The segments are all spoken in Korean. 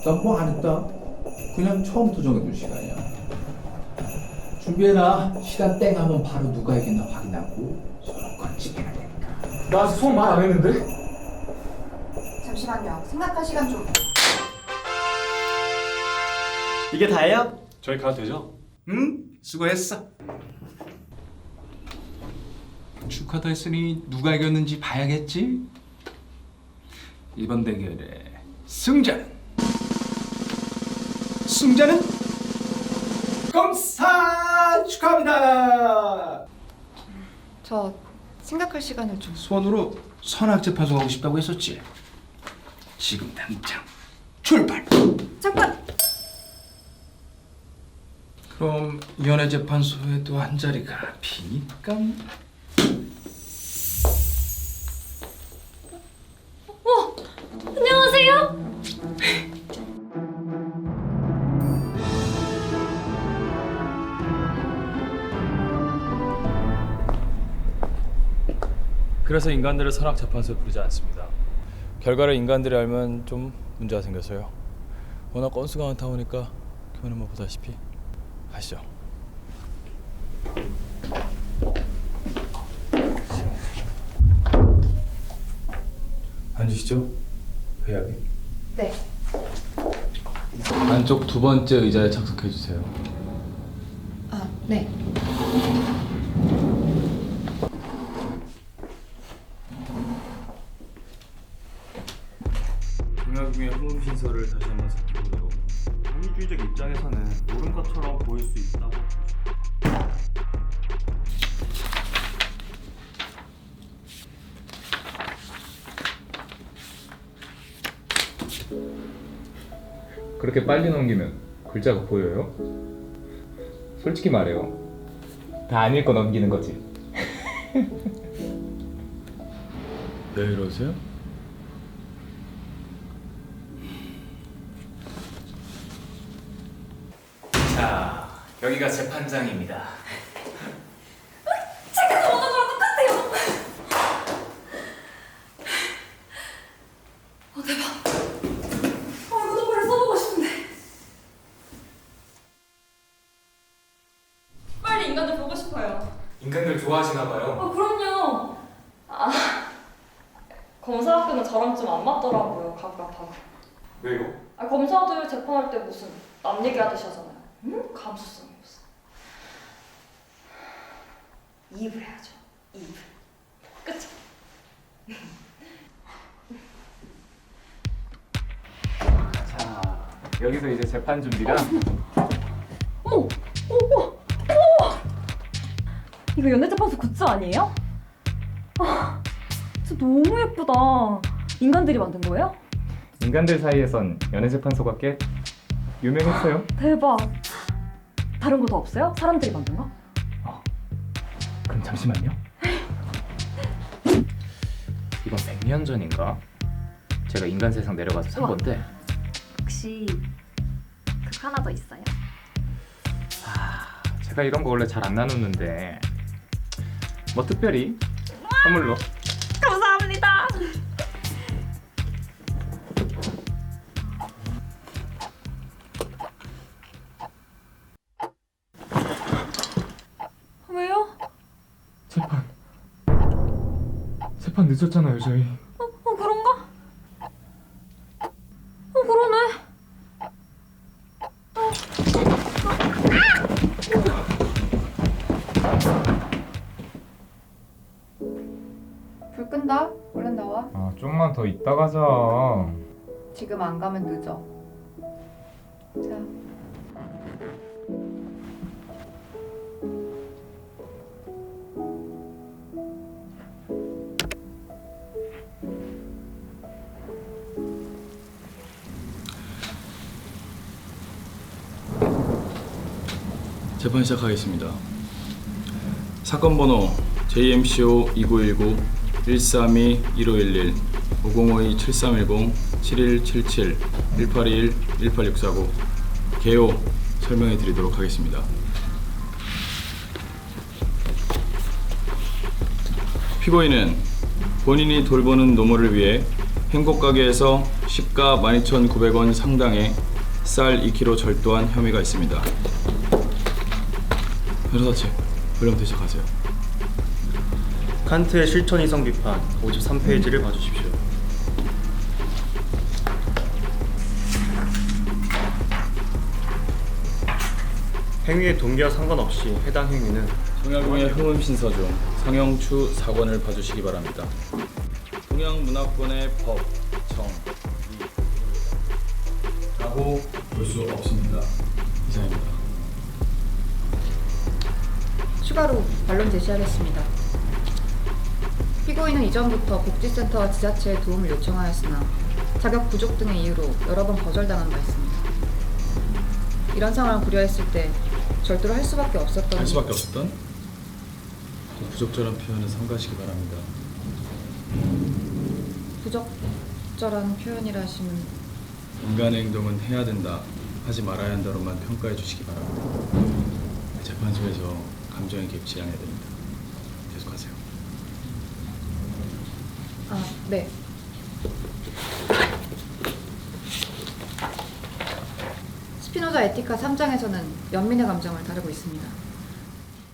난 뭐 안 했다. 그냥 처음부터 정해둔 시간이야. 준비해라. 시간 땡 하면 바로 누가 이겼나 확인하고 서로 걸치해야 되니까. 나 아직 소원 말 안 했는데? 잠시만요. 생각할 시간 좀. 이게 다예요? 저희 가도 되죠? 응? 수고했어. 축하도 했으니 누가 이겼는지 봐야겠지? 이번 대결의 승자는 검사 축하합니다. 저 생각할 시간을 좀. 수원으로 선악재판소 가고 싶다고 했었지? 지금 당장 출발! 잠깐. 그럼 연애재판소에도 한 자리가 비니까? 안녕하세요. 그래서 인간들을 선악재판소에 부르지 않습니다. 결과를 인간들이 알면 좀 문제가 생겨서요. 워낙 건수가 많다 보니까 교훈은 뭐 보다시피 하시죠. 앉으시죠. 회의하게. 네. 안쪽 두 번째 의자에 착석해 주세요. 아, 네. 동양궁의 후음 신설을 다시 한번 살펴보도록. 합리주의적 입장에서는 옳은 것처럼 보일 수 있다고. 그렇게 빨리 넘기면 글자가 보여요? 솔직히 말해요. 다 안 읽고 넘기는 거지. 왜 이러세요? 자, 여기가 재판장입니다. 제가 먼저 저랑 똑같아요. 대박. 이거 너무 빨리 써보고 싶은데. 빨리 인간들 보고 싶어요. 인간들 좋아하시나 봐요. 그럼요. 검사학교는 저랑 좀 안 맞더라고요. 갑갑하고. 왜요? 검사들 재판할 때 무슨 남 얘기하듯이 하잖아요. 감수성이 없어. 이입을 해야죠. 이입을. 그쵸? 자, 여기서 이제 재판 준비라. 어머! 이거 연애재판소 굿즈 아니에요? 진짜 너무 예쁘다. 인간들이 만든 거예요? 인간들 사이에선 연애재판소가 꽤 유명했어요. 대박. 다른 거 더 없어요? 사람들이 만든 거? 그럼 잠시만요. 이건 100년 전인가? 제가 인간 세상 내려가서 산 우와. 건데 혹시 그 하나 더 있어요? 제가 이런 거 원래 잘 안 나누는데 뭐 특별히 선물로. 감사합니다. 왜요? 재판 늦었잖아요 저희. 그런가? 그러네. 불 끈다. 얼른 나와. 좀만 더 이따 가자. 지금 안 가면 늦어. 자. 재판 시작하겠습니다. 사건 번호 JMCO 2919 132 1511 5052 7310 7177 1821 18649 개요 설명해 드리도록 하겠습니다. 피고인은 본인이 돌보는 노모를 위해 행복가게에서 시가 12,900원 상당의 쌀 2kg 절도한 혐의가 있습니다. 변호사 측, 불령 대처하세요. 칸트의 실천 이성 비판 53페이지를 봐주십시오. 행위의 동기와 상관없이 해당 행위는 동양공의 흥음신서 중 성형추 4권을 봐주시기 바랍니다. 동양문화권의 법, 정, 리 라고 볼 수 없습니다. 이상입니다. 추가로 반론 제시하겠습니다. 피고인은 이전부터 복지센터와 지자체의 도움을 요청하였으나 자격 부족 등의 이유로 여러 번 거절당한 바 있습니다. 이런 상황을 고려했을 때 절도를 할 수밖에 없었던 부적절한 표현은 삼가시기 바랍니다. 부적절한 표현이라 하시면 인간의 행동은 해야 된다, 하지 말아야 한다로만 평가해 주시기 바랍니다. 재판소에서 감정에 개입지 않아야 됩니다. 계속하세요. 네. 스피노자 에티카 3장에서는 연민의 감정을 다루고 있습니다.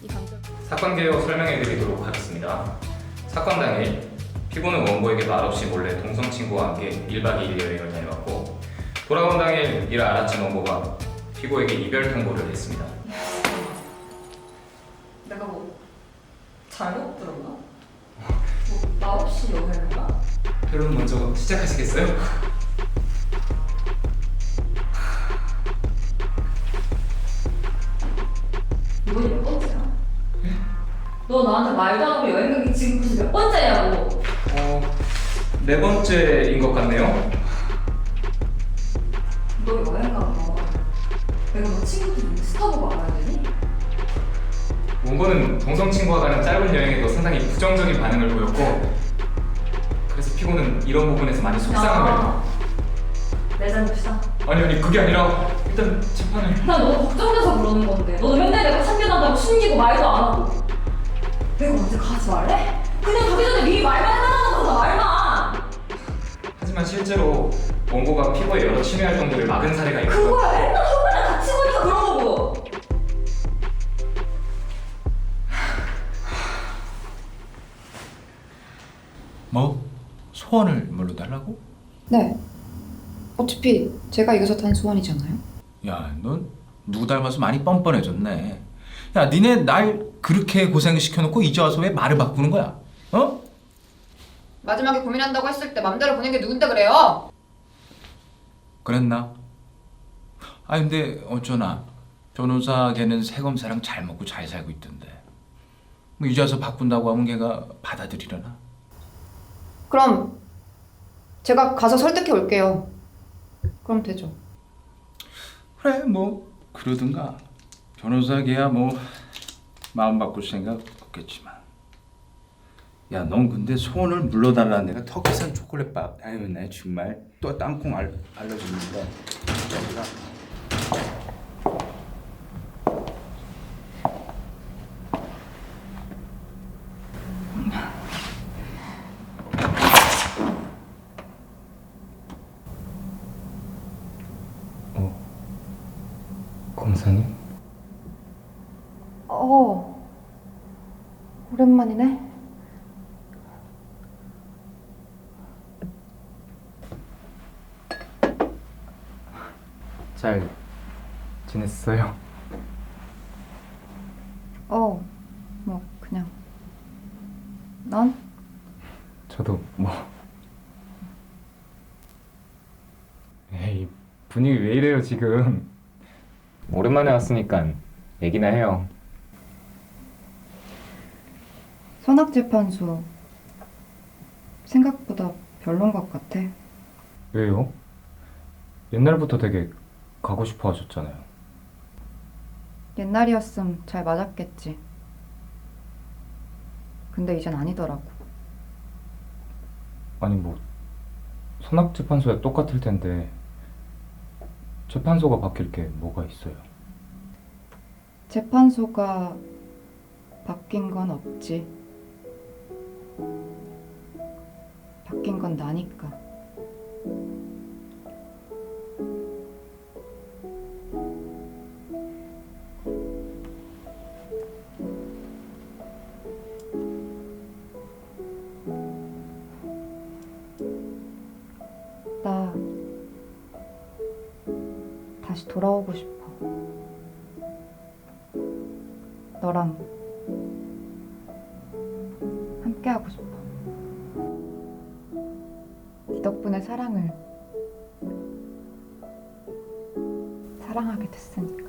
이 감정 사건 개요 설명해 드리도록 하겠습니다. 사건 당일 피고는 원고에게 말없이 몰래 동성 친구와 함께 1박 2일 여행을 다녀왔고 돌아온 당일 이를 알아챈 원고가 피고에게 이별 통보를 했습니다. 내가 뭐 잘못 들었나? 뭐 나 없이 여행을 가? 그럼 먼저 시작하시겠어요? 이번이 몇 번째야? 너 나한테 말도 안 하고 여행 가기 지금 벌써 몇 번째냐고. 네 번째인 것 같네요. 너 여행 가서 내가 너 친구들 스타보고 알아야 되니? 원고는 동성 친구와 가는 짧은 여행에도 상당히 부정적인 반응을 보였고 그래서 피고는 이런 부분에서 많이 속상함을 내 잘못이다. 아니 그게 아니라 일단 재판을 난 너무 걱정돼서 그러는 건데 너는 맨날 내가 참견한다고 숨기고 말도 안 하고 내가 언제 가지 말래? 그냥 가기 전에 미리 말만 해달라는 거잖아 말만. 하지만 실제로 원고가 피고의 여러 취미 활동들을 막은 사례가 있고 그거야 맨날 선배랑 같이 보니까 그런 거고. 뭐? 소원을 뭘로 달라고? 네. 어차피 제가 이겨서 탄 소원이잖아요. 야, 넌 누구 닮아서 많이 뻔뻔해졌네. 야, 니네 날 그렇게 고생시켜놓고 이제 와서 왜 말을 바꾸는 거야? 어? 마지막에 고민한다고 했을 때 맘대로 보낸 게 누군데 그래요? 그랬나? 아, 근데 어쩌나 변호사 걔는 새 검사랑 잘 먹고 잘 살고 있던데. 뭐 이제 와서 바꾼다고 하면 걔가 받아들이려나? 그럼 제가 가서 설득해 올게요. 그럼 되죠. 그래, 뭐 그러든가. 변호사 걔야 뭐 마음 바꿀 생각 없겠지만. 야, 넌 근데 소원을 물러달라는 내가 터키산 초콜릿밥. 아유, 나 정말 또 땅콩 알려줬는데. 검사님? 오랜만이네. 잘 지냈어요? 뭐 그냥. 넌? 저도 뭐 에이 분위기 왜 이래요 지금. 오랜만에 왔으니까 얘기나 해요. 선악재판소 생각보다 별론 것 같아. 왜요? 옛날부터 되게 가고 싶어 하셨잖아요. 옛날이었음 잘 맞았겠지. 근데 이젠 아니더라고. 아니 뭐 선악재판소야 똑같을 텐데 재판소가 바뀔 게 뭐가 있어요? 재판소가 바뀐 건 없지. 바뀐 건 나니까. 다시 돌아오고 싶어. 너랑 함께하고 싶어. 네 덕분에 사랑하게 됐으니까.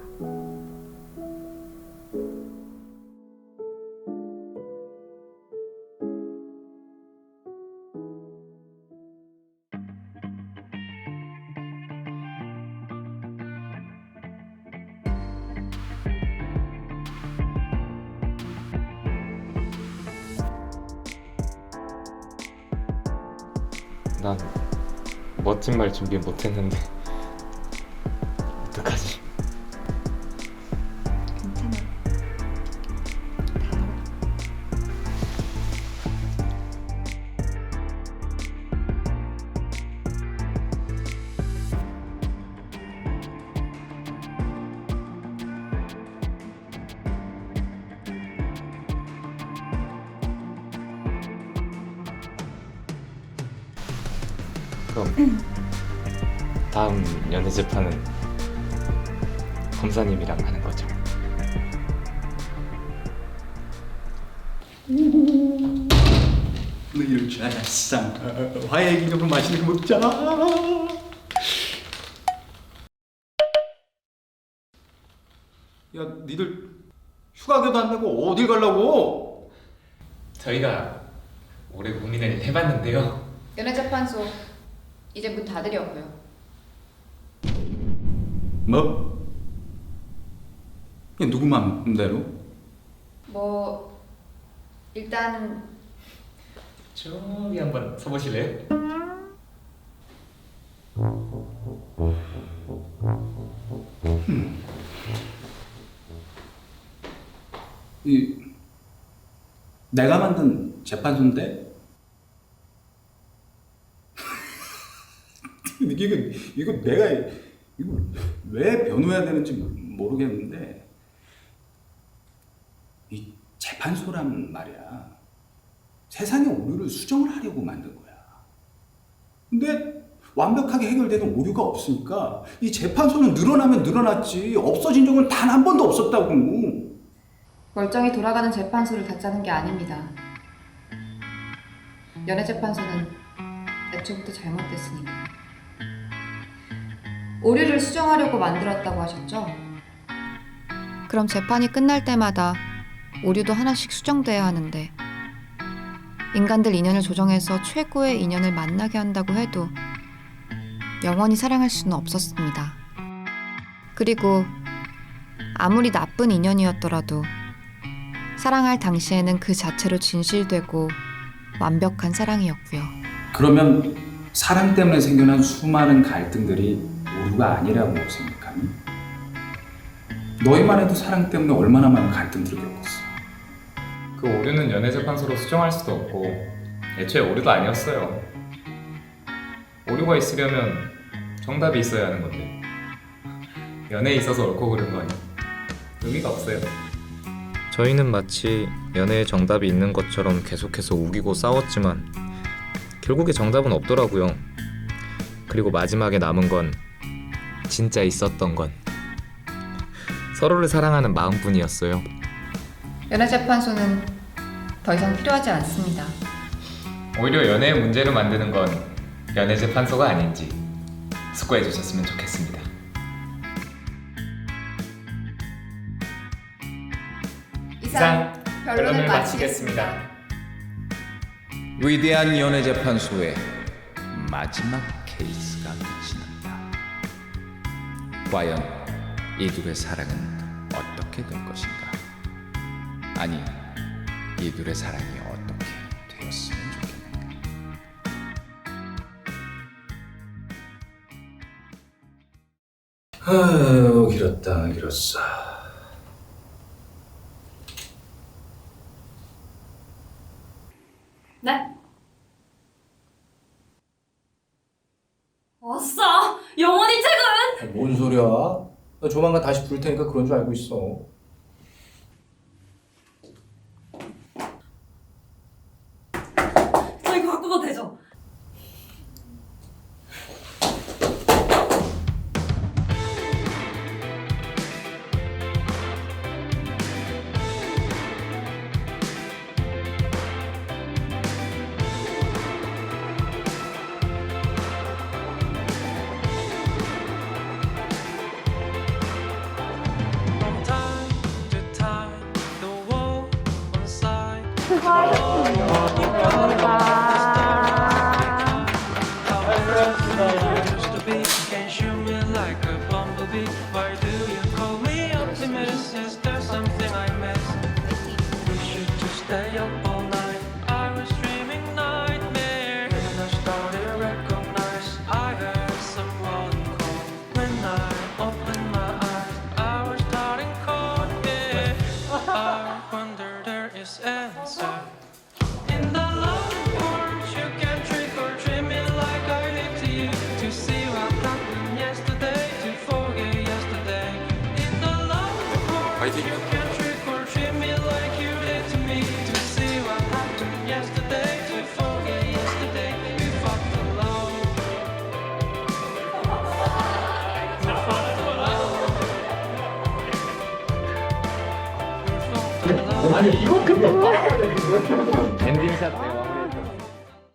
난 멋진 말 준비 못했는데 어떡하지? 괜찮아. 다 알아. 그럼 다음 연애 재판은 검사님이랑 하는 거죠? 너 이럴 줄 알았어. 화해 기념으로 맛있는 거 먹자. 야, 니들 휴가계도 안 내고 어딜 가려고? 저희가 올해 고민을 해봤는데요. 연애재판소 이제 문 닫으려고요. 뭐? 이게 누구 맘대로? 뭐 일단 저기 한번 서보실래요? 이 내가 만든 재판소인데 이거 내가 이거 왜 변호해야 되는지 모르겠는데 이 재판소란 말이야 세상의 오류를 수정을 하려고 만든 거야. 근데 완벽하게 해결되는 오류가 없으니까 이 재판소는 늘어나면 늘어났지 없어진 적은 단 한 번도 없었다고. 멀쩡히 돌아가는 재판소를 닫자는 게 아닙니다. 연애재판소는 애초부터 잘못됐으니까. 오류를 수정하려고 만들었다고 하셨죠? 그럼 재판이 끝날 때마다 오류도 하나씩 수정돼야 하는데 인간들 인연을 조정해서 최고의 인연을 만나게 한다고 해도 영원히 사랑할 수는 없었습니다. 그리고 아무리 나쁜 인연이었더라도 사랑할 당시에는 그 자체로 진실되고 완벽한 사랑이었고요. 그러면 사랑 때문에 생겨난 수많은 갈등들이 오류가 아니라고 생각하니? 너희만 해도 사랑 때문에 얼마나 많은 갈등들을 겪었어. 그 오류는 연애재판소로 수정할 수도 없고 애초에 오류도 아니었어요. 오류가 있으려면 정답이 있어야 하는 건데 연애에 있어서 옳고 그른 건 의미가 없어요. 저희는 마치 연애에 정답이 있는 것처럼 계속해서 우기고 싸웠지만 결국에 정답은 없더라고요. 그리고 마지막에 남은 건 진짜 있었던 건 서로를 사랑하는 마음뿐이었어요. 연애재판소는 더 이상 필요하지 않습니다. 오히려 연애의 문제를 만드는 건 연애재판소가 아닌지 숙고해 주셨으면 좋겠습니다. 이상 변론을 마치겠습니다. 위대한 연애재판소의 마지막 케이스가 끝이 난다. 과연 이 둘의 사랑은 어떻게 될 것인가? 아니, 이 둘의 사랑이 어떻게 되었으면 좋겠는가? 아유, 길었다 길었어. 네? 아싸! 영원히 퇴근! 뭔 소리야? 나 조만간 다시 부를 테니까 그런 줄 알고 있어. 저 이거 갖고 가도 되죠? 엔딩샷 대화.